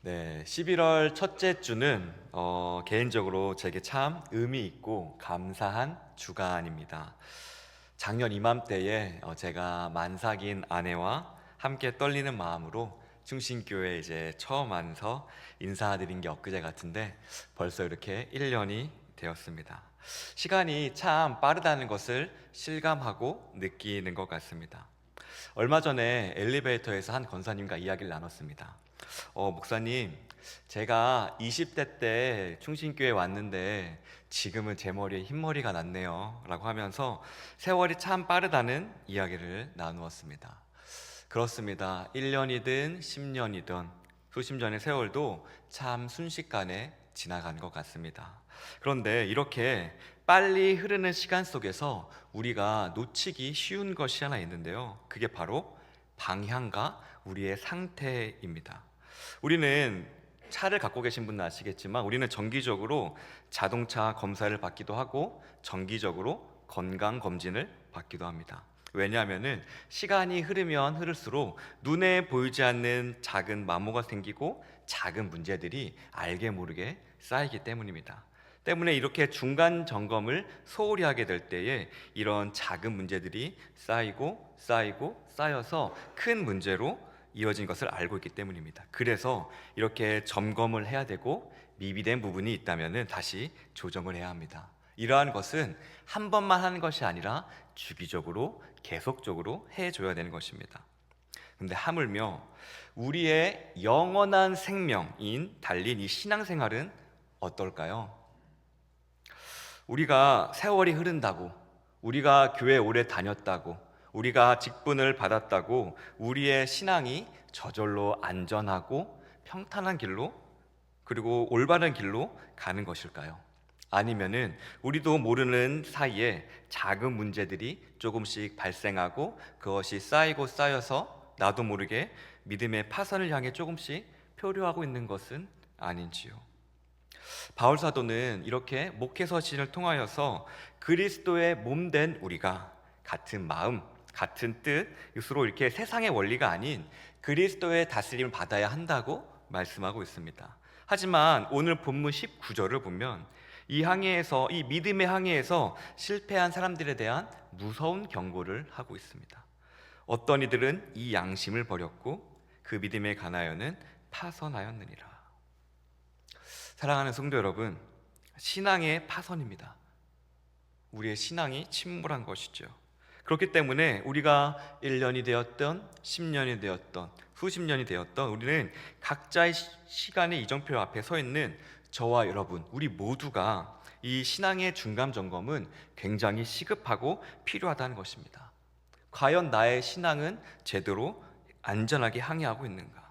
네, 11월 첫째 주는 개인적으로 제게 참 의미 있고 감사한 주간입니다. 작년 이맘때에 제가 만삭인 아내와 함께 떨리는 마음으로 충신교회 이제 처음 와서 인사드린 게 엊그제 같은데 벌써 이렇게 1년이 되었습니다. 시간이 참 빠르다는 것을 실감하고 느끼는 것 같습니다. 얼마 전에 엘리베이터에서 한 권사님과 이야기를 나눴습니다. 목사님, 제가 20대 때 충신교회 왔는데 지금은 제 머리에 흰머리가 났네요 라고 하면서 세월이 참 빠르다는 이야기를 나누었습니다. 그렇습니다. 1년이든 10년이든 수십 년의 세월도 참 순식간에 지나간 것 같습니다. 그런데 이렇게 빨리 흐르는 시간 속에서 우리가 놓치기 쉬운 것이 하나 있는데요. 그게 바로 방향과 우리의 상태입니다. 우리는 차를 갖고 계신 분은 아시겠지만 우리는 정기적으로 자동차 검사를 받기도 하고 정기적으로 건강 검진을 받기도 합니다. 왜냐하면 시간이 흐르면 흐를수록 눈에 보이지 않는 작은 마모가 생기고 작은 문제들이 알게 모르게 쌓이기 때문입니다. 때문에 이렇게 중간 점검을 소홀히 하게 될 때에 이런 작은 문제들이 쌓여서 큰 문제로 이어진 것을 알고 있기 때문입니다. 그래서 이렇게 점검을 해야 되고 미비된 부분이 있다면 다시 조정을 해야 합니다. 이러한 것은 한 번만 하는 것이 아니라 주기적으로 계속적으로 해줘야 되는 것입니다. 근데 하물며 우리의 영원한 생명인 달린 이 신앙생활은 어떨까요? 우리가 세월이 흐른다고, 우리가 교회 오래 다녔다고, 우리가 직분을 받았다고 우리의 신앙이 저절로 안전하고 평탄한 길로 그리고 올바른 길로 가는 것일까요? 아니면은 우리도 모르는 사이에 작은 문제들이 조금씩 발생하고 그것이 쌓여서 나도 모르게 믿음의 파선을 향해 조금씩 표류하고 있는 것은 아닌지요? 바울 사도는 이렇게 목회서신을 통하여서 그리스도의 몸된 우리가 같은 마음, 같은 뜻으로 이렇게 세상의 원리가 아닌 그리스도의 다스림을 받아야 한다고 말씀하고 있습니다. 하지만 오늘 본문 19절을 보면 이 믿음의 항해에서 실패한 사람들에 대한 무서운 경고를 하고 있습니다. 어떤 이들은 이 양심을 버렸고 그 믿음에 관하여는 파선하였느니라. 사랑하는 성도 여러분, 신앙의 파선입니다. 우리의 신앙이 침몰한 것이죠. 그렇기 때문에 우리가 1년이 되었던 10년이 되었던 수십 년이 되었던 우리는 각자의 시간의 이정표 앞에 서 있는 저와 여러분, 우리 모두가 이 신앙의 중간 점검은 굉장히 시급하고 필요하다는 것입니다. 과연 나의 신앙은 제대로 안전하게 항해하고 있는가?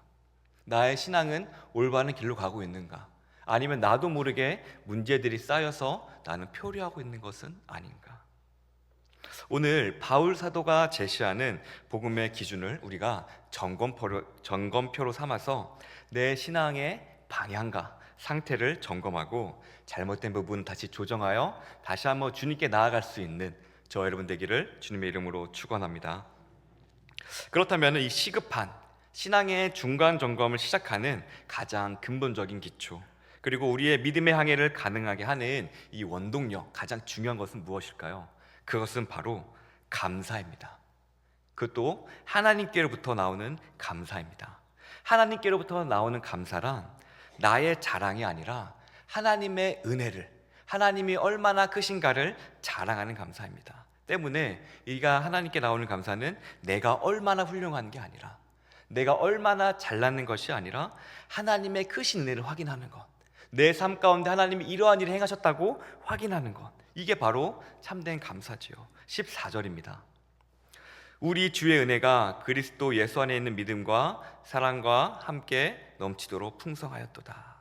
나의 신앙은 올바른 길로 가고 있는가? 아니면 나도 모르게 문제들이 쌓여서 나는 표류하고 있는 것은 아닌가? 오늘 바울 사도가 제시하는 복음의 기준을 우리가 점검표로 삼아서 내 신앙의 방향과 상태를 점검하고 잘못된 부분 다시 조정하여 다시 한번 주님께 나아갈 수 있는 저 여러분 되기를 주님의 이름으로 축원합니다. 그렇다면 이 시급한 신앙의 중간 점검을 시작하는 가장 근본적인 기초, 그리고 우리의 믿음의 항해를 가능하게 하는 이 원동력, 가장 중요한 것은 무엇일까요? 그것은 바로 감사입니다. 그것도 하나님께로부터 나오는 감사입니다. 하나님께로부터 나오는 감사란 나의 자랑이 아니라 하나님의 은혜를, 하나님이 얼마나 크신가를 자랑하는 감사입니다. 때문에 이가 하나님께 나오는 감사는 내가 얼마나 훌륭한 게 아니라, 내가 얼마나 잘나는 것이 아니라 하나님의 크신 은혜를 확인하는 것, 내 삶 가운데 하나님이 이러한 일을 행하셨다고 확인하는 것, 이게 바로 참된 감사지요. 14절입니다. 우리 주의 은혜가 그리스도 예수 안에 있는 믿음과 사랑과 함께 넘치도록 풍성하였도다.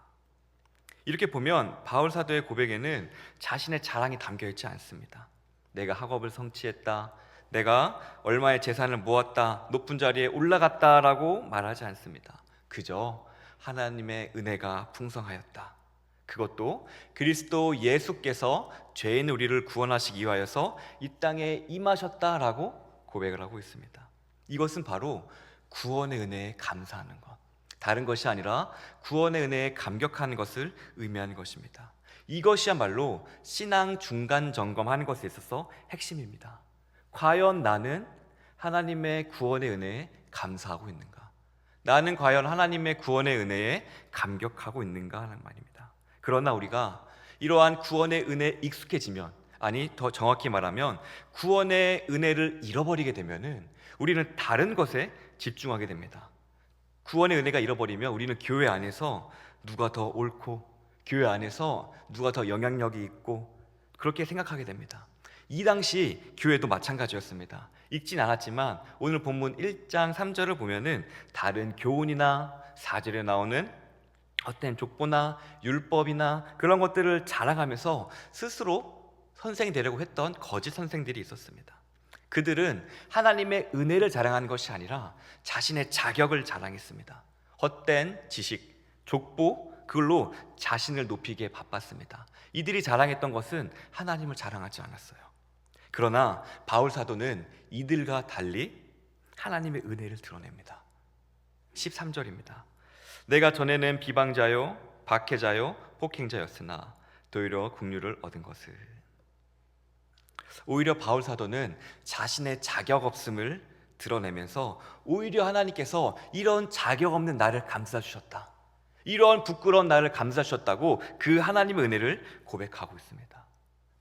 이렇게 보면 바울 사도의 고백에는 자신의 자랑이 담겨 있지 않습니다. 내가 학업을 성취했다, 내가 얼마의 재산을 모았다, 높은 자리에 올라갔다라고 말하지 않습니다. 그저 하나님의 은혜가 풍성하였다, 그것도 그리스도 예수께서 죄인 우리를 구원하시기 위하여서 이 땅에 임하셨다라고 고백을 하고 있습니다. 이것은 바로 구원의 은혜에 감사하는 것, 다른 것이 아니라 구원의 은혜에 감격하는 것을 의미하는 것입니다. 이것이야말로 신앙 중간 점검하는 것에 있어서 핵심입니다. 과연 나는 하나님의 구원의 은혜에 감사하고 있는가? 나는 과연 하나님의 구원의 은혜에 감격하고 있는가 하는 말입니다. 그러나 우리가 이러한 구원의 은혜에 익숙해지면, 아니 더 정확히 말하면 구원의 은혜를 잃어버리게 되면은 우리는 다른 것에 집중하게 됩니다. 구원의 은혜가 잃어버리면 우리는 교회 안에서 누가 더 옳고, 교회 안에서 누가 더 영향력이 있고, 그렇게 생각하게 됩니다. 이 당시 교회도 마찬가지였습니다. 읽진 않았지만 오늘 본문 1장 3절을 보면은 다른 교훈이나 4절에 나오는 헛된 족보나 율법이나 그런 것들을 자랑하면서 스스로 선생이 되려고 했던 거짓 선생들이 있었습니다. 그들은 하나님의 은혜를 자랑하는 것이 아니라 자신의 자격을 자랑했습니다. 헛된 지식, 족보, 그걸로 자신을 높이기에 바빴습니다. 이들이 자랑했던 것은 하나님을 자랑하지 않았어요. 그러나 바울 사도는 이들과 달리 하나님의 은혜를 드러냅니다. 13절입니다. 내가 전에는 비방자요, 박해자요, 폭행자였으나 도리어 긍휼을 얻은 것을. 오히려 바울 사도는 자신의 자격 없음을 드러내면서 오히려 하나님께서 이런 자격 없는 나를 감싸 주셨다, 이런 부끄러운 나를 감싸 주셨다고 그 하나님의 은혜를 고백하고 있습니다.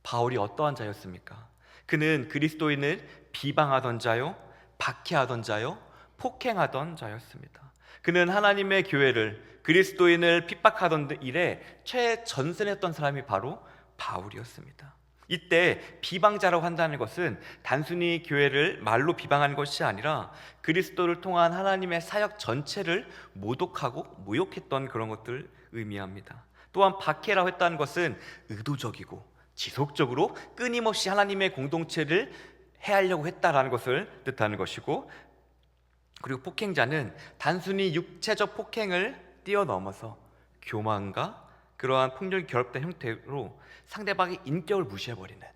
바울이 어떠한 자였습니까? 그는 그리스도인을 비방하던 자요, 박해하던 자요, 폭행하던 자였습니다. 그는 하나님의 교회를, 그리스도인을 핍박하던 일에 최전선했던 사람이 바로 바울이었습니다. 이때 비방자라고 한다는 것은 단순히 교회를 말로 비방하는 것이 아니라 그리스도를 통한 하나님의 사역 전체를 모독하고 모욕했던 그런 것들을 의미합니다. 또한 박해라고 했다는 것은 의도적이고 지속적으로 끊임없이 하나님의 공동체를 해하려고 했다라는 것을 뜻하는 것이고, 그리고 폭행자는 단순히 육체적 폭행을 뛰어넘어서 교만과 그러한 폭력이 결합된 형태로 상대방의 인격을 무시해버리는,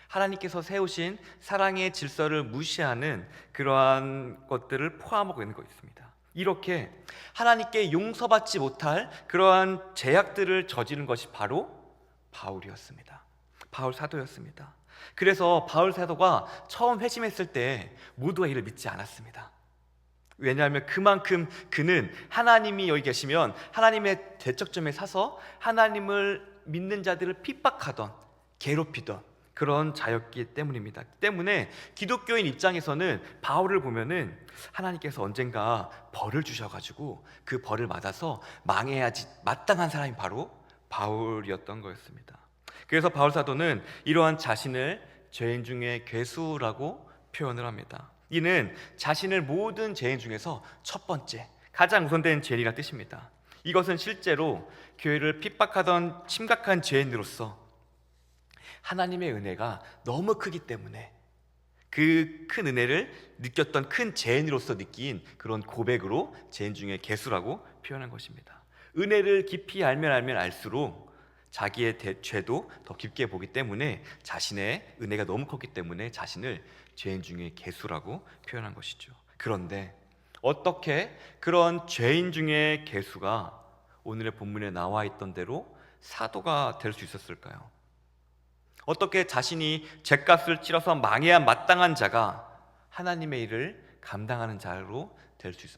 하나님께서 세우신 사랑의 질서를 무시하는 그러한 것들을 포함하고 있는 것입니다. 이렇게 하나님께 용서받지 못할 그러한 죄악들을 저지른 것이 바로 바울이었습니다. 바울 사도였습니다. 그래서 바울 사도가 처음 회심했을 때 모두가 이를 믿지 않았습니다. 왜냐하면 그만큼 그는 하나님이 여기 계시면 하나님의 대척점에 서서 하나님을 믿는 자들을 핍박하던, 괴롭히던 그런 자였기 때문입니다. 때문에 기독교인 입장에서는 바울을 보면은 하나님께서 언젠가 벌을 주셔가지고 그 벌을 받아서 망해야지 마땅한 사람이 바로 바울이었던 거였습니다. 그래서 바울 사도는 이러한 자신을 죄인 중에 괴수라고 표현을 합니다. 이는 자신을 모든 죄인 중에서 첫 번째, 가장 우선된 죄인이라는 뜻입니다. 이것은 실제로 교회를 핍박하던 심각한 죄인으로서 하나님의 은혜가 너무 크기 때문에 그 큰 은혜를 느꼈던 큰 죄인으로서 느낀 그런 고백으로 죄인 중에 괴수라고 표현한 것입니다. 은혜를 깊이 알면 알수록 자기의 죄도 더 깊게 보기 때문에 자신의 은혜가 너무 컸기 때문에 자신을 죄인 중에 괴수라고 표현한 것이죠. 그런데 어떻게 그런 죄인 중에 괴수가 오늘의 본문에 나와 있던 대로 사도가 될 수 있었을까요? 어떻게 자신이 죗값을 치러서 망해야 마땅한 자가 하나님의 일을 감당하는 자로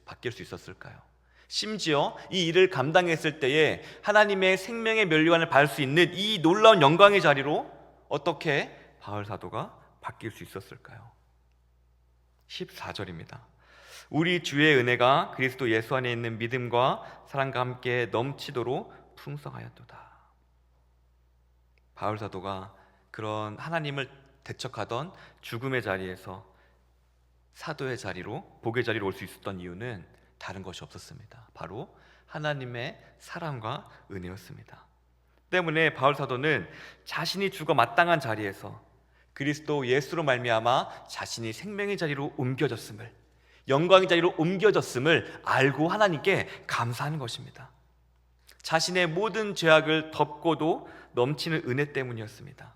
바뀔 수 있었을까요? 심지어 이 일을 감당했을 때에 하나님의 생명의 면류관을 받을 수 있는 이 놀라운 영광의 자리로 어떻게 바울 사도가 바뀔 수 있었을까요? 14절입니다. 우리 주의 은혜가 그리스도 예수 안에 있는 믿음과 사랑과 함께 넘치도록 풍성하였도다. 바울 사도가 그런 하나님을 대척하던 죽음의 자리에서 사도의 자리로, 복의 자리로 올 수 있었던 이유는 다른 것이 없었습니다. 바로 하나님의 사랑과 은혜였습니다. 때문에 바울 사도는 자신이 죽어 마땅한 자리에서 그리스도 예수로 말미암아 자신이 생명의 자리로 옮겨졌음을, 영광의 자리로 옮겨졌음을 알고 하나님께 감사하는 것입니다. 자신의 모든 죄악을 덮고도 넘치는 은혜 때문이었습니다.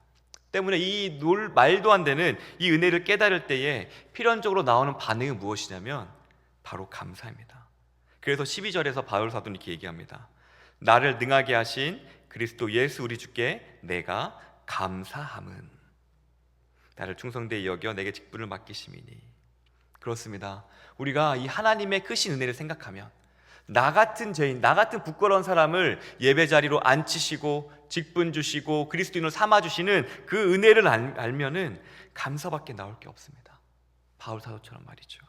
때문에 이 말도 안 되는 이 은혜를 깨달을 때에 필연적으로 나오는 반응이 무엇이냐면 바로 감사입니다. 그래서 12절에서 바울 사도는 이렇게 얘기합니다. 나를 능하게 하신 그리스도 예수 우리 주께 내가 감사함은 나를 충성되이 여겨 내게 직분을 맡기심이니. 그렇습니다. 우리가 이 하나님의 크신 은혜를 생각하면 나 같은 죄인, 나 같은 부끄러운 사람을 예배 자리로 앉히시고 직분 주시고 그리스도인으로 삼아주시는 그 은혜를 알면은 감사밖에 나올 게 없습니다. 바울 사도처럼 말이죠.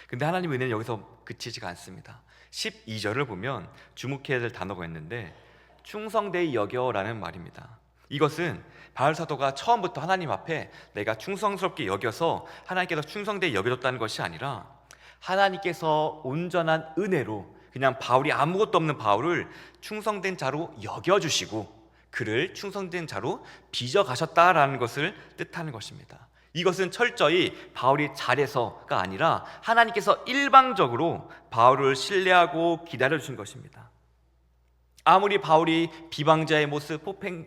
근데 하나님의 은혜는 여기서 그치지가 않습니다. 12절을 보면 주목해야 될 단어가 있는데 충성되이 여겨라는 말입니다. 이것은 바울 사도가 처음부터 하나님 앞에 내가 충성스럽게 여겨서 하나님께서 충성되이 여겨줬다는 것이 아니라 하나님께서 온전한 은혜로 그냥 바울이 아무것도 없는 바울을 충성된 자로 여겨주시고 그를 충성된 자로 빚어가셨다라는 것을 뜻하는 것입니다. 이것은 철저히 바울이 잘해서가 아니라 하나님께서 일방적으로 바울을 신뢰하고 기다려주신 것입니다. 아무리 바울이 비방자의 모습,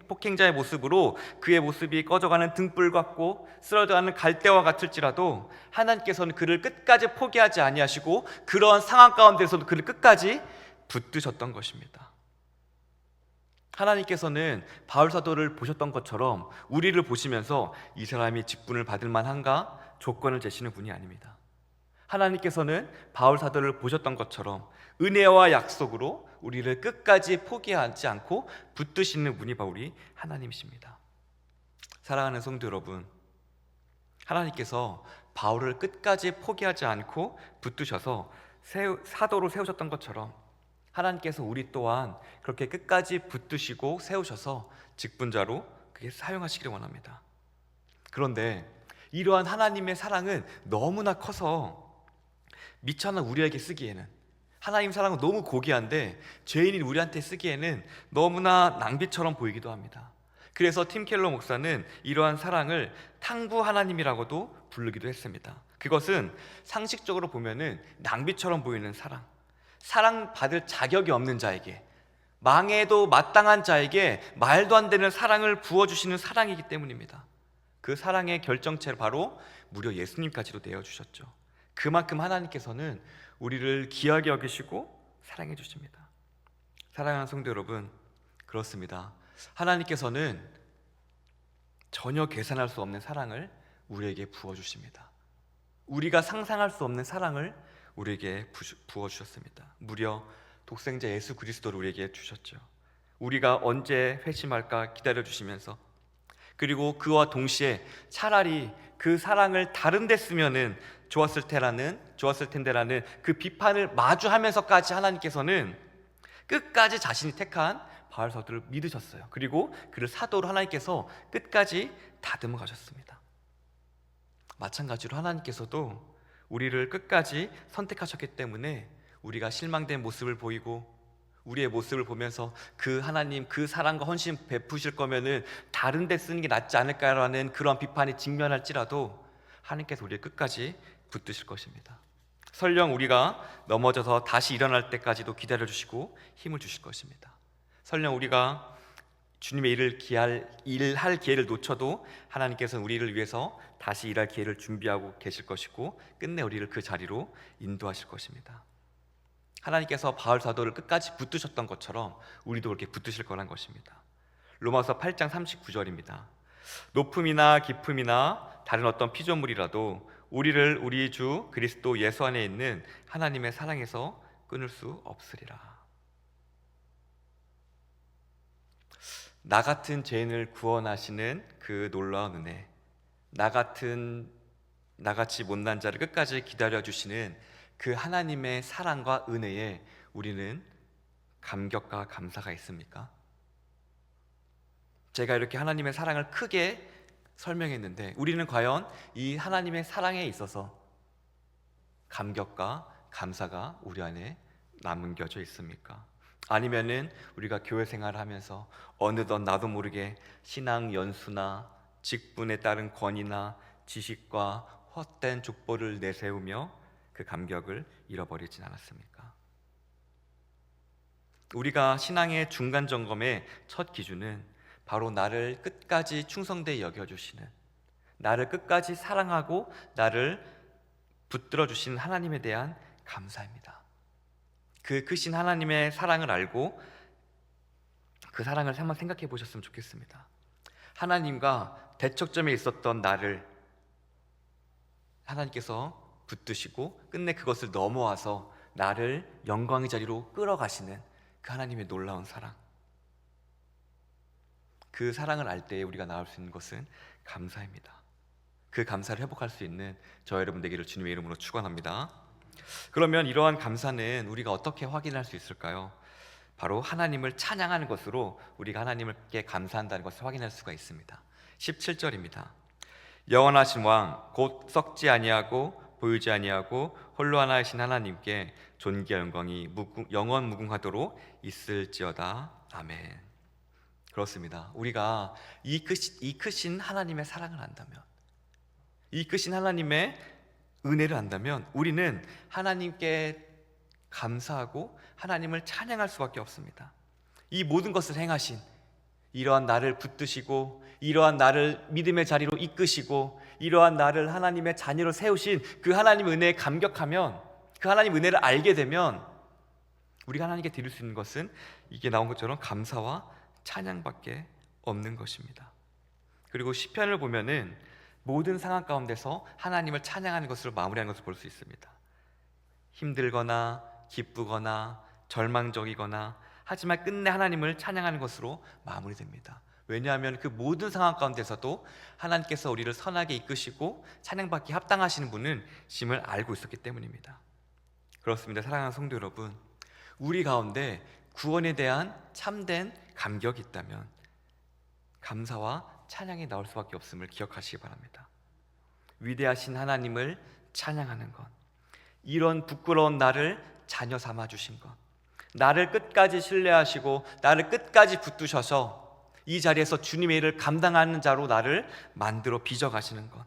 폭행자의 모습으로 그의 모습이 꺼져가는 등불 같고 쓰러져가는 갈대와 같을지라도 하나님께서는 그를 끝까지 포기하지 아니하시고 그러한 상황 가운데서도 그를 끝까지 붙드셨던 것입니다. 하나님께서는 바울 사도를 보셨던 것처럼 우리를 보시면서 이 사람이 직분을 받을 만한가 조건을 제시는 분이 아닙니다. 하나님께서는 바울 사도를 보셨던 것처럼 은혜와 약속으로 우리를 끝까지 포기하지 않고 붙드시는 분이 바로 우리 하나님이십니다. 사랑하는 성도 여러분, 하나님께서 바울을 끝까지 포기하지 않고 붙드셔서 사도로 세우셨던 것처럼 하나님께서 우리 또한 그렇게 끝까지 붙드시고 세우셔서 직분자로 그게 사용하시기를 원합니다. 그런데 이러한 하나님의 사랑은 너무나 커서 미천한 우리에게 쓰기에는, 하나님 사랑은 너무 고귀한데 죄인인 우리한테 쓰기에는 너무나 낭비처럼 보이기도 합니다. 그래서 팀 켈러 목사는 이러한 사랑을 탕부 하나님이라고도 부르기도 했습니다. 그것은 상식적으로 보면은 낭비처럼 보이는 사랑받을 자격이 없는 자에게, 망해도 마땅한 자에게 말도 안 되는 사랑을 부어주시는 사랑이기 때문입니다. 그 사랑의 결정체를 바로 무려 예수님까지도 내어주셨죠. 그만큼 하나님께서는 우리를 귀하게 여기시고 사랑해 주십니다. 사랑하는 성도 여러분, 그렇습니다. 하나님께서는 전혀 계산할 수 없는 사랑을 우리에게 부어주십니다. 우리가 상상할 수 없는 사랑을 우리에게 부어주셨습니다. 무려 독생자 예수 그리스도를 우리에게 주셨죠. 우리가 언제 회심할까 기다려주시면서, 그리고 그와 동시에 차라리 그 사랑을 다른 데 쓰면은 좋았을 텐데라는 그 비판을 마주하면서까지 하나님께서는 끝까지 자신이 택한 바울 사도를 믿으셨어요. 그리고 그를 사도로 하나님께서 끝까지 다듬어 가셨습니다. 마찬가지로 하나님께서도 우리를 끝까지 선택하셨기 때문에 우리가 실망된 모습을 보이고 우리의 모습을 보면서 그 하나님 그 사랑과 헌신 베푸실 거면은 다른 데 쓰는 게 낫지 않을까라는 그런 비판에 직면할지라도 하나님께서 우리를 끝까지 붙드실 것입니다. 설령 우리가 넘어져서 다시 일어날 때까지도 기다려주시고 힘을 주실 것입니다. 설령 우리가 주님의 일할 기회를 놓쳐도 하나님께서는 우리를 위해서 다시 일할 기회를 준비하고 계실 것이고 끝내 우리를 그 자리로 인도하실 것입니다. 하나님께서 바울 사도를 끝까지 붙드셨던 것처럼 우리도 그렇게 붙드실 거란 것입니다. 로마서 8장 39절입니다. 높음이나 깊음이나 다른 어떤 피조물이라도 우리를 우리 주 그리스도 예수 안에 있는 하나님의 사랑에서 끊을 수 없으리라. 나 같은 죄인을 구원하시는 그 놀라운 은혜, 나같이 못난 자를 끝까지 기다려주시는 그 하나님의 사랑과 은혜에 우리는 감격과 감사가 있습니까? 제가 이렇게 하나님의 사랑을 크게 설명했는데 우리는 과연 이 하나님의 사랑에 있어서 감격과 감사가 우리 안에 남겨져 있습니까? 아니면은 우리가 교회 생활을 하면서 어느덧 나도 모르게 신앙 연수나 직분에 따른 권위나 지식과 헛된 족보를 내세우며 그 감격을 잃어버리진 않았습니까? 우리가 신앙의 중간 점검의 첫 기준은 바로 나를 끝까지 충성되이 여겨주시는, 나를 끝까지 사랑하고 나를 붙들어 주신 하나님에 대한 감사입니다. 그 크신 하나님의 사랑을 알고 그 사랑을 한번 생각해 보셨으면 좋겠습니다. 하나님과 대척점에 있었던 나를 하나님께서 붙드시고 끝내 그것을 넘어와서 나를 영광의 자리로 끌어가시는 그 하나님의 놀라운 사랑, 그 사랑을 알 때 우리가 나올 수 있는 것은 감사입니다. 그 감사를 회복할 수 있는 저 여러분 되기를 주님의 이름으로 축원합니다. 그러면 이러한 감사는 우리가 어떻게 확인할 수 있을까요? 바로 하나님을 찬양하는 것으로 우리가 하나님께 감사한다는 것을 확인할 수가 있습니다. 17절입니다. 영원하신 왕 곧 썩지 아니하고 보이지 아니하고 홀로 하나이신 하나님께 존귀와 영광이 영원 무궁하도록 있을지어다. 아멘. 그렇습니다. 우리가 이 크신 하나님의 사랑을 안다면, 이 크신 하나님의 은혜를 안다면 우리는 하나님께 감사하고 하나님을 찬양할 수밖에 없습니다. 이 모든 것을 행하신, 이러한 나를 붙드시고 이러한 나를 믿음의 자리로 이끄시고 이러한 나를 하나님의 자녀로 세우신 그 하나님 은혜에 감격하면, 그 하나님 은혜를 알게 되면 우리가 하나님께 드릴 수 있는 것은 이게 나온 것처럼 감사와 찬양밖에 없는 것입니다. 그리고 시편을 보면은 모든 상황 가운데서 하나님을 찬양하는 것으로 마무리하는 것을 볼 수 있습니다. 힘들거나 기쁘거나 절망적이거나 하지만 끝내 하나님을 찬양하는 것으로 마무리됩니다. 왜냐하면 그 모든 상황 가운데서도 하나님께서 우리를 선하게 이끄시고 찬양받기 합당하시는 분은 심을 알고 있었기 때문입니다. 그렇습니다. 사랑하는 성도 여러분, 우리 가운데 구원에 대한 참된 감격이 있다면 감사와 찬양이 나올 수밖에 없음을 기억하시기 바랍니다. 위대하신 하나님을 찬양하는 것, 이런 부끄러운 나를 자녀 삼아 주신 것, 나를 끝까지 신뢰하시고 나를 끝까지 붙드셔서 이 자리에서 주님의 일을 감당하는 자로 나를 만들어 빚어가시는 것,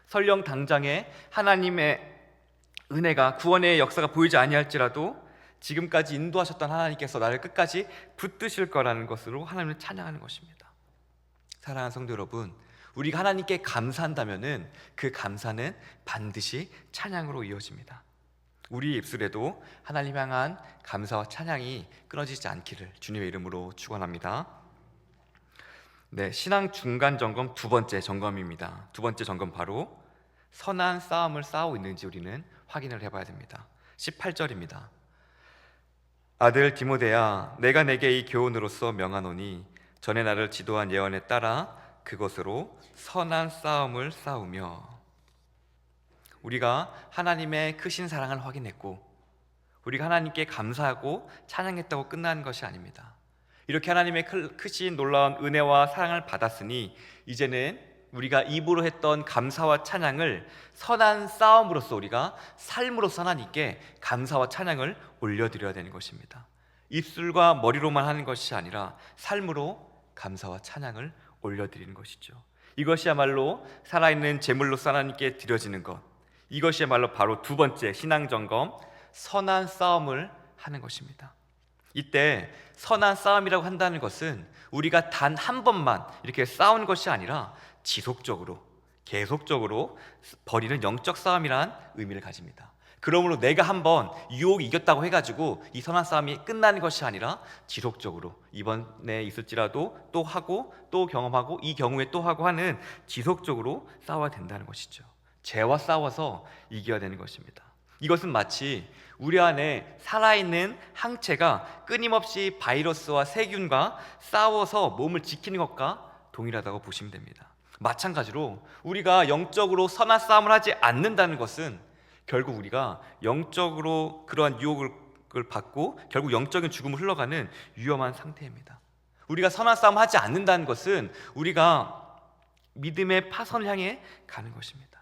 설령 당장에 하나님의 은혜가 구원의 역사가 보이지 아니할지라도 지금까지 인도하셨던 하나님께서 나를 끝까지 붙드실 거라는 것으로 하나님을 찬양하는 것입니다. 사랑하는 성도 여러분, 우리가 하나님께 감사한다면은 그 감사는 반드시 찬양으로 이어집니다. 우리 입술에도 하나님 향한 감사와 찬양이 끊어지지 않기를 주님의 이름으로 축원합니다. 네, 신앙 중간 점검 두 번째 점검입니다. 두 번째 점검 바로 선한 싸움을 싸우고 있는지 우리는 확인을 해봐야 됩니다. 18절입니다. 아들 디모데야, 내가 내게 이 교훈으로서 명하노니 전에 나를 지도한 예언에 따라 그것으로 선한 싸움을 싸우며. 우리가 하나님의 크신 사랑을 확인했고 우리가 하나님께 감사하고 찬양했다고 끝나는 것이 아닙니다. 이렇게 하나님의 크신 놀라운 은혜와 사랑을 받았으니 이제는 우리가 입으로 했던 감사와 찬양을 선한 싸움으로서 우리가 삶으로서 하나님께 감사와 찬양을 올려드려야 되는 것입니다. 입술과 머리로만 하는 것이 아니라 삶으로 감사와 찬양을 올려드리는 것이죠. 이것이야말로 살아있는 제물로서 하나님께 드려지는 것, 이것이야말로 바로 두 번째 신앙점검, 선한 싸움을 하는 것입니다. 이때 선한 싸움이라고 한다는 것은 우리가 단 한 번만 이렇게 싸우는 것이 아니라 지속적으로 계속적으로 벌이는 영적 싸움이라는 의미를 가집니다. 그러므로 내가 한번 유혹이 이겼다고 해가지고 이 선한 싸움이 끝나는 것이 아니라 지속적으로 이번에 있을지라도 또 하고 또 경험하고 이 경우에 또 하고 하는 지속적으로 싸워야 된다는 것이죠. 죄와 싸워서 이겨야 되는 것입니다. 이것은 마치 우리 안에 살아있는 항체가 끊임없이 바이러스와 세균과 싸워서 몸을 지키는 것과 동일하다고 보시면 됩니다. 마찬가지로 우리가 영적으로 선한 싸움을 하지 않는다는 것은 결국 우리가 영적으로 그러한 유혹을 받고 결국 영적인 죽음을 흘러가는 위험한 상태입니다. 우리가 선한 싸움을 하지 않는다는 것은 우리가 믿음의 파선을 향해 가는 것입니다.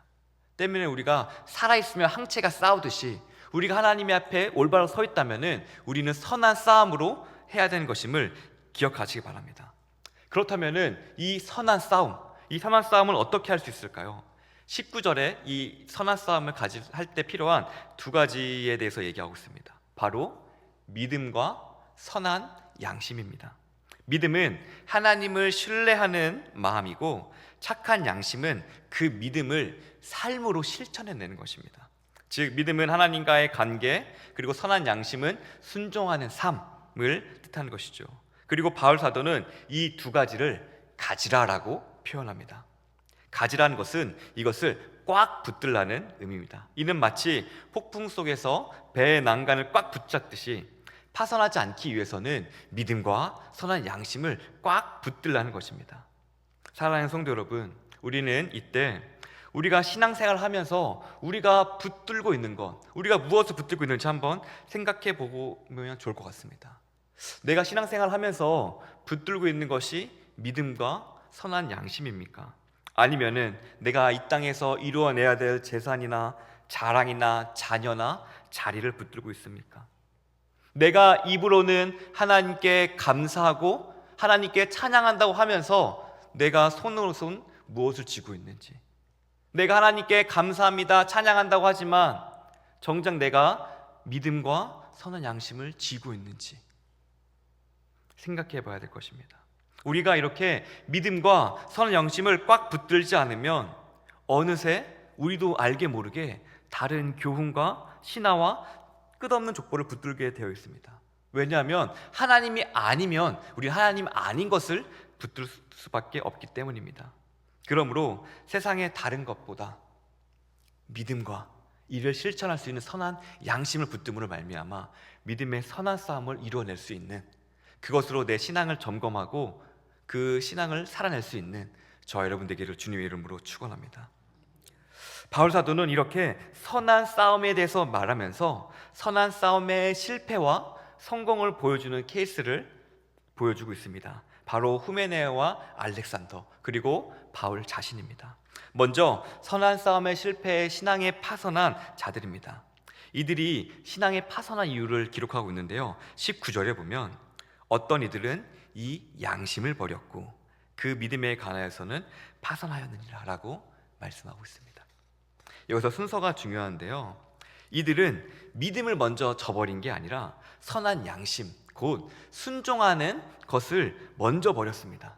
때문에 우리가 살아있으면 항체가 싸우듯이 우리가 하나님의 앞에 올바로 서 있다면 우리는 선한 싸움으로 해야 되는 것임을 기억하시기 바랍니다. 그렇다면 이 선한 싸움을 어떻게 할 수 있을까요? 19절에 이 선한 싸움을 할 때 필요한 두 가지에 대해서 얘기하고 있습니다. 바로 믿음과 선한 양심입니다. 믿음은 하나님을 신뢰하는 마음이고, 착한 양심은 그 믿음을 삶으로 실천해내는 것입니다. 즉, 믿음은 하나님과의 관계, 그리고 선한 양심은 순종하는 삶을 뜻하는 것이죠. 그리고 바울 사도는 이 두 가지를 가지라라고 표현합니다. 가지라는 것은 이것을 꽉 붙들라는 의미입니다. 이는 마치 폭풍 속에서 배의 난간을 꽉 붙잡듯이 파손하지 않기 위해서는 믿음과 선한 양심을 꽉 붙들라는 것입니다. 사랑하는 성도 여러분, 우리는 이때 우리가 신앙생활을 하면서 우리가 붙들고 있는 것, 우리가 무엇을 붙들고 있는지 한번 생각해 보면 좋을 것 같습니다. 내가 신앙생활을 하면서 붙들고 있는 것이 믿음과 선한 양심입니까? 아니면은 내가 이 땅에서 이루어내야 될 재산이나 자랑이나 자녀나 자리를 붙들고 있습니까? 내가 입으로는 하나님께 감사하고 하나님께 찬양한다고 하면서 내가 손으로선 무엇을 쥐고 있는지, 내가 하나님께 감사합니다, 찬양한다고 하지만 정작 내가 믿음과 선한 양심을 쥐고 있는지 생각해 봐야 될 것입니다. 우리가 이렇게 믿음과 선한 양심을 꽉 붙들지 않으면 어느새 우리도 알게 모르게 다른 교훈과 신화와 끝없는 족보를 붙들게 되어 있습니다. 왜냐하면 하나님이 아니면 우리 하나님 아닌 것을 붙들 수밖에 없기 때문입니다. 그러므로 세상의 다른 것보다 믿음과 이를 실천할 수 있는 선한 양심을 붙듦으로 말미암아 믿음의 선한 싸움을 이루어낼 수 있는, 그것으로 내 신앙을 점검하고 그 신앙을 살아낼 수 있는 저와 여러분 되기를 주님의 이름으로 축원합니다. 바울 사도는 이렇게 선한 싸움에 대해서 말하면서 선한 싸움의 실패와 성공을 보여주는 케이스를 보여주고 있습니다. 바로 후메네오와 알렉산더, 그리고 바울 자신입니다. 먼저 선한 싸움의 실패에 신앙에 파선한 자들입니다. 이들이 신앙에 파선한 이유를 기록하고 있는데요, 19절에 보면 어떤 이들은 이 양심을 버렸고 그 믿음에 관하여서는 파선하였느니라 라고 말씀하고 있습니다. 여기서 순서가 중요한데요, 이들은 믿음을 먼저 저버린 게 아니라 선한 양심, 곧 순종하는 것을 먼저 버렸습니다.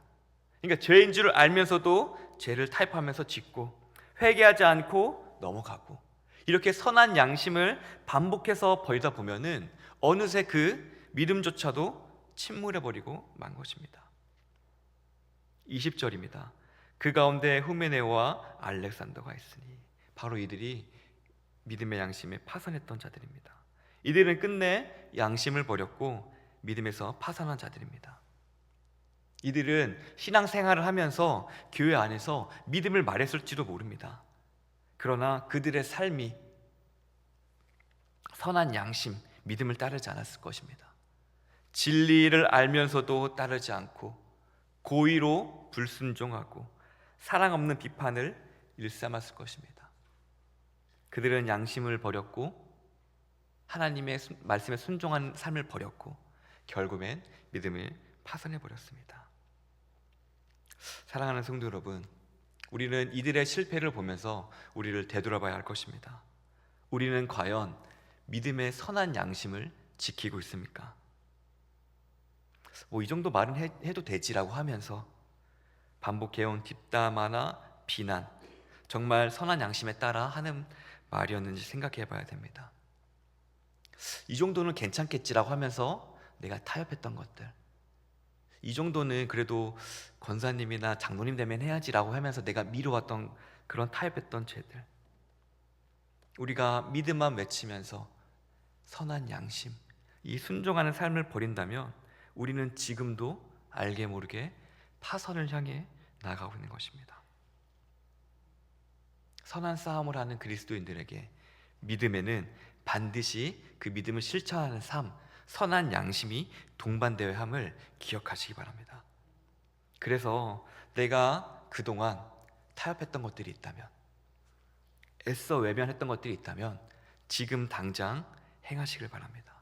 그러니까 죄인 줄 알면서도 죄를 타협하면서 짓고 회개하지 않고 넘어가고, 이렇게 선한 양심을 반복해서 버리다 보면은 어느새 그 믿음조차도 침몰해버리고 만 것입니다. 20절입니다. 그 가운데 후메네오와 알렉산더가 있으니, 바로 이들이 믿음의 양심에 파선했던 자들입니다. 이들은 끝내 양심을 버렸고 믿음에서 파선한 자들입니다. 이들은 신앙생활을 하면서 교회 안에서 믿음을 말했을지도 모릅니다. 그러나 그들의 삶이 선한 양심, 믿음을 따르지 않았을 것입니다. 진리를 알면서도 따르지 않고 고의로 불순종하고 사랑 없는 비판을 일삼았을 것입니다. 그들은 양심을 버렸고 하나님의 말씀에 순종한 삶을 버렸고 결국엔 믿음을 파손해버렸습니다. 사랑하는 성도 여러분, 우리는 이들의 실패를 보면서 우리를 되돌아봐야 할 것입니다. 우리는 과연 믿음의 선한 양심을 지키고 있습니까? 이 정도 말은 해도 되지라고 하면서 반복해온 뒷담화나 비난, 정말 선한 양심에 따라 하는 말이었는지 생각해 봐야 됩니다. 이 정도는 괜찮겠지라고 하면서 내가 타협했던 것들, 이 정도는 그래도 권사님이나 장로님 되면 해야지라고 하면서 내가 미뤄왔던 그런 타협했던 죄들, 우리가 믿음만 외치면서 선한 양심, 이 순종하는 삶을 버린다면 우리는 지금도 알게 모르게 파선을 향해 나아가고 있는 것입니다. 선한 싸움을 하는 그리스도인들에게 믿음에는 반드시 그 믿음을 실천하는 삶, 선한 양심이 동반되어야 함을 기억하시기 바랍니다. 그래서 내가 그동안 타협했던 것들이 있다면, 애써 외면했던 것들이 있다면 지금 당장 행하시길 바랍니다.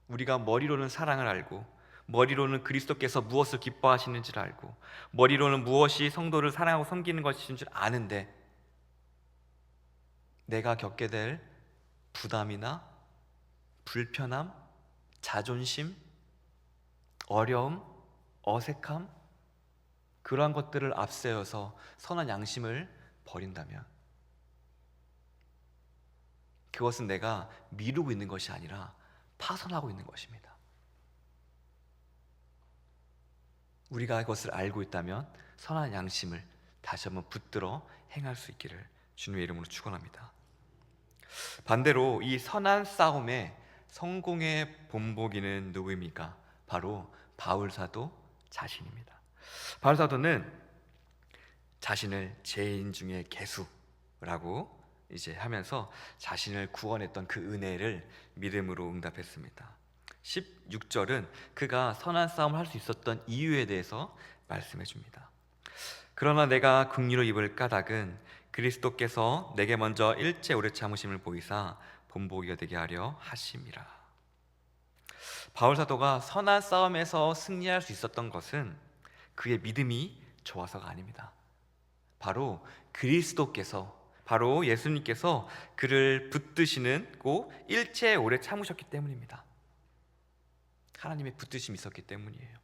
우리가 머리로는 사랑을 알고, 머리로는 그리스도께서 무엇을 기뻐하시는지를 알고, 머리로는 무엇이 성도를 사랑하고 섬기는 것인 줄 아는데 내가 겪게 될 부담이나 불편함, 자존심, 어려움, 어색함, 그러한 것들을 앞세워서 선한 양심을 버린다면 그것은 내가 미루고 있는 것이 아니라 파선하고 있는 것입니다. 우리가 그것을 알고 있다면 선한 양심을 다시 한번 붙들어 행할 수 있기를 주님의 이름으로 축원합니다. 반대로 이 선한 싸움의 성공의 본보기는 누구입니까? 바로 바울 사도 자신입니다. 바울 사도는 자신을 죄인 중에 괴수라고 이제 하면서 자신을 구원했던 그 은혜를 믿음으로 응답했습니다. 16절은 그가 선한 싸움을 할 수 있었던 이유에 대해서 말씀해 줍니다. 그러나 내가 긍휼을 입을 까닭은 그리스도께서 내게 먼저 일체 오래 참으심을 보이사 본보기가 되게 하려 하심이라. 바울 사도가 선한 싸움에서 승리할 수 있었던 것은 그의 믿음이 좋아서가 아닙니다. 바로 그리스도께서, 바로 예수님께서 그를 붙드시고 일체 오래 참으셨기 때문입니다. 하나님의 붙드심이 있었기 때문이에요.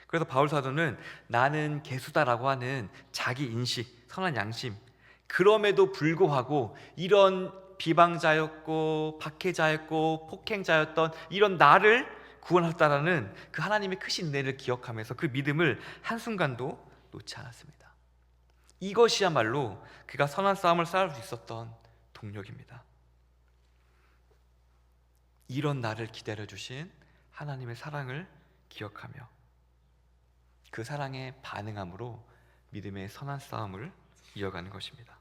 그래서 바울 사도는 나는 괴수다라고 하는 자기 인식, 선한 양심, 그럼에도 불구하고 이런 비방자였고 박해자였고 폭행자였던 이런 나를 구원하셨다라는 그 하나님의 크신 은혜를 기억하면서 그 믿음을 한순간도 놓지 않았습니다. 이것이야말로 그가 선한 싸움을 싸울 수 있었던 동력입니다. 이런 나를 기다려주신 하나님의 사랑을 기억하며 그 사랑에 반응함으로 믿음의 선한 싸움을 이어가는 것입니다.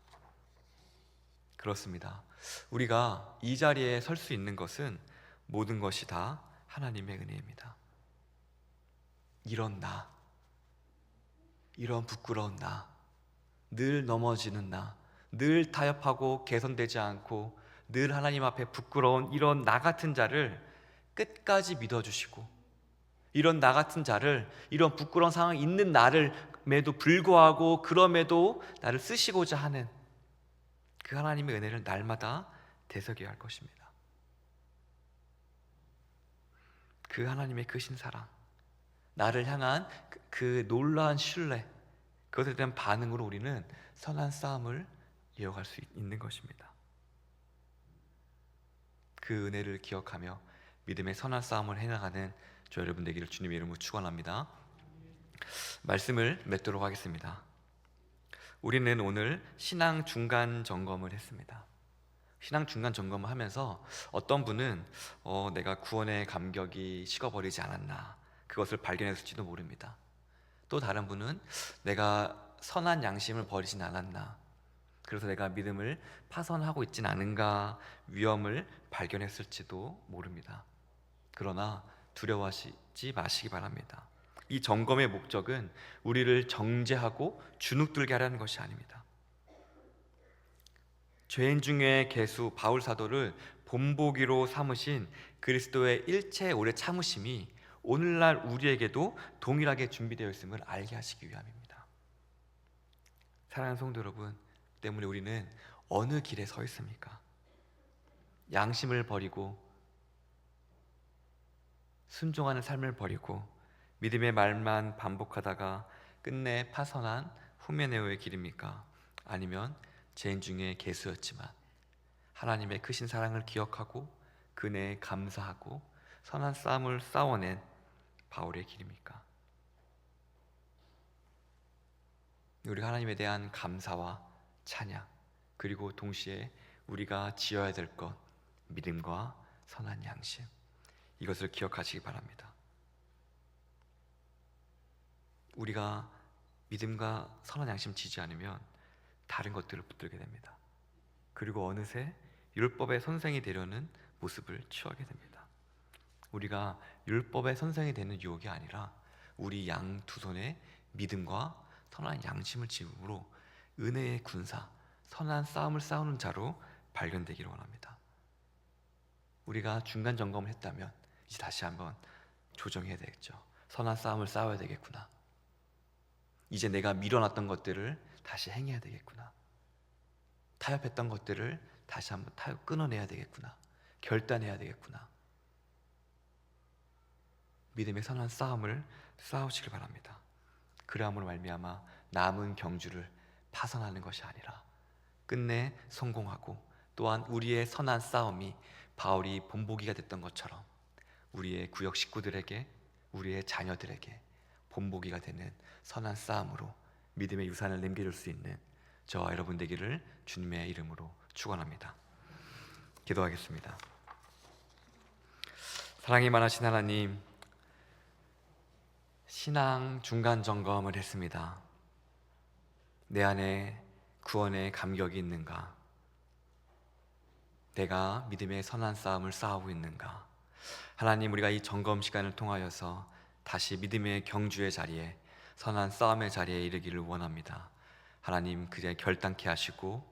그렇습니다. 우리가 이 자리에 설 수 있는 것은 모든 것이 다 하나님의 은혜입니다. 이런 나, 이런 부끄러운 나, 늘 넘어지는 나, 늘 타협하고 개선되지 않고 늘 하나님 앞에 부끄러운 이런 나 같은 자를 끝까지 믿어주시고, 이런 나 같은 자를, 이런 부끄러운 상황에 있는 나를에도 불구하고 그럼에도 나를 쓰시고자 하는 그 하나님의 은혜를 날마다 되새겨야 할 것입니다. 그 하나님의 크신 사랑, 나를 향한 그 놀라운 신뢰, 그것에 대한 반응으로 우리는 선한 싸움을 이어갈 수 있는 것입니다. 그 은혜를 기억하며 믿음의 선한 싸움을 해나가는 저 여러분 되기를 주님의 이름으로 축원합니다. 말씀을 맺도록 하겠습니다. 우리는 오늘 신앙 중간 점검을 했습니다. 신앙 중간 점검을 하면서 어떤 분은 내가 구원의 감격이 식어버리지 않았나, 그것을 발견했을지도 모릅니다. 또 다른 분은 내가 선한 양심을 버리진 않았나, 그래서 내가 믿음을 파선하고 있진 않은가 위험을 발견했을지도 모릅니다. 그러나 두려워하지 마시기 바랍니다. 이 점검의 목적은 우리를 정죄하고 주눅들게 하려는 것이 아닙니다. 죄인 중에 괴수 바울 사도를 본보기로 삼으신 그리스도의 일체 오래 참으심이 오늘날 우리에게도 동일하게 준비되어 있음을 알게 하시기 위함입니다. 사랑하는 성도 여러분, 때문에 우리는 어느 길에 서 있습니까? 양심을 버리고 순종하는 삶을 버리고 믿음의 말만 반복하다가 끝내 파선한 후메네오의 길입니까? 아니면 죄인 중에 괴수였지만 하나님의 크신 사랑을 기억하고 그 은혜에 감사하고 선한 싸움을 싸워낸 바울의 길입니까? 우리 하나님에 대한 감사와 찬양, 그리고 동시에 우리가 지어야 될 것, 믿음과 선한 양심, 이것을 기억하시기 바랍니다. 우리가 믿음과 선한 양심 지지 않으면 다른 것들을 붙들게 됩니다. 그리고 어느새 율법의 선생이 되려는 모습을 취하게 됩니다. 우리가 율법의 선생이 되는 유혹이 아니라 우리 양 두 손에 믿음과 선한 양심을 지음으로 은혜의 군사, 선한 싸움을 싸우는 자로 발견되기를 원합니다. 우리가 중간 점검을 했다면 이제 다시 한번 조정해야 되겠죠. 선한 싸움을 싸워야 되겠구나. 이제 내가 밀어놨던 것들을 다시 행해야 되겠구나. 타협했던 것들을 다시 한번 끊어내야 되겠구나. 결단해야 되겠구나. 믿음의 선한 싸움을 싸우시길 바랍니다. 그러함으로 말미암아 남은 경주를 파선하는 것이 아니라 끝내 성공하고, 또한 우리의 선한 싸움이 바울이 본보기가 됐던 것처럼 우리의 구역 식구들에게, 우리의 자녀들에게 본보기가 되는 선한 싸움으로 믿음의 유산을 남겨줄 수 있는 저와 여러분 되기를 주님의 이름으로 축원합니다. 기도하겠습니다. 사랑이 많으신 하나님, 신앙 중간 점검을 했습니다. 내 안에 구원의 감격이 있는가? 내가 믿음의 선한 싸움을 싸우고 있는가? 하나님, 우리가 이 점검 시간을 통하여서 다시 믿음의 경주의 자리에, 선한 싸움의 자리에 이르기를 원합니다. 하나님, 그제 결단케 하시고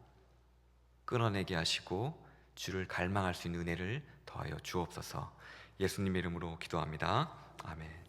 끊어내게 하시고 주를 갈망할 수 있는 은혜를 더하여 주옵소서. 예수님 이름으로 기도합니다. 아멘.